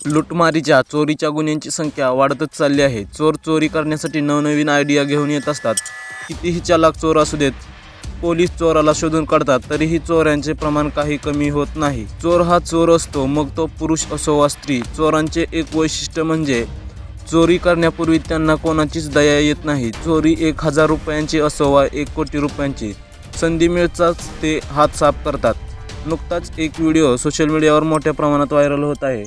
लूटमारीच्या चोरीच्या गुन्ह्यांची संख्या वाढतच चालली आहे। चोर चोरी करण्यासाठी नवनवीन आयडिया घेऊन येत असतात। कितीही चालाक चोर असू देत, पोलीस चोराला शोधून काढतात तरीही चोऱ्यांचे प्रमाण काही कमी होत नाही। चोर हा चोर असतो, मग तो पुरुष असो वा स्त्री। चोरांचे एक वैशिष्ट्य म्हणजे चोरी करण्यापूर्वी त्यांना कोणाचीच दया येत नाही। चोरी 1000 रुपयांची असो वा 1 कोटी रुपयांची, संधी मिळताच ते हात साफ करतात। नुकताच एक व्हिडिओ सोशल मीडियावर मोठ्या प्रमाणात व्हायरल होत आहे,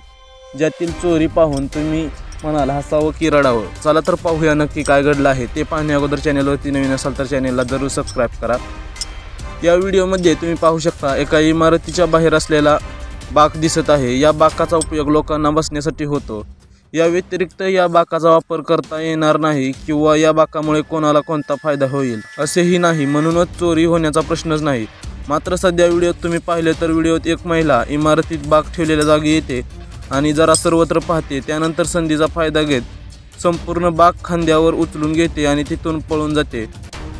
ज्यातील चोरी पाहून तुम्ही म्हणाल हसावं की रडावं। चला तर पाहूया नक्की काय घडलं आहे ते। पाहण्या अगोदर चॅनलवरती नवीन असाल तर चॅनलला जरूर सबस्क्राईब करा। या व्हिडिओमध्ये तुम्ही पाहू शकता एका इमारतीच्या बाहेर असलेला बाक दिसत आहे। या बाकाचा उपयोग लोकांना बसण्यासाठी होतो। या व्यतिरिक्त या बाकाचा वापर करता येणार नाही किंवा या बाकामुळे कोणाला कोणता फायदा होईल असेही नाही, म्हणूनच चोरी होण्याचा प्रश्नच नाही। मात्र सध्या व्हिडिओत तुम्ही पाहिले तर व्हिडिओत एक महिला इमारतीत बाक ठेवलेल्या जागी येते आणि जरा सर्वत्र पाहते। त्यानंतर संधीचा फायदा घेत संपूर्ण बाक खांद्यावर उचलून घेते आणि तिथून पळून जाते।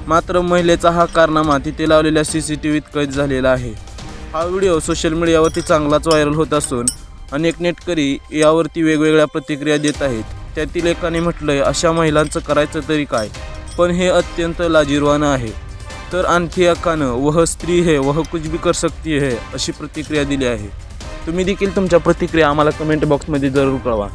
मात्र महिलेचा हा कारनामा तिथे लावलेल्या CCTVत कैद झालेला आहे। हा व्हिडिओ सोशल मीडियावरती चांगलाच व्हायरल होत असून अनेक नेटकरी यावरती वेगवेगळ्या प्रतिक्रिया देत आहेत। त्यातील एकाने म्हटलंय, अशा महिलांचं करायचं तरी काय, पण हे अत्यंत लाजिरवाणं आहे। तर आणखी एकानं वह स्त्री है वह कुछ भी कर सकती है अशी प्रतिक्रिया दिली आहे। तुम्ही देखील तुमच्या प्रतिक्रिया आम्हाला कमेंट बॉक्समध्ये जरूर कळवा।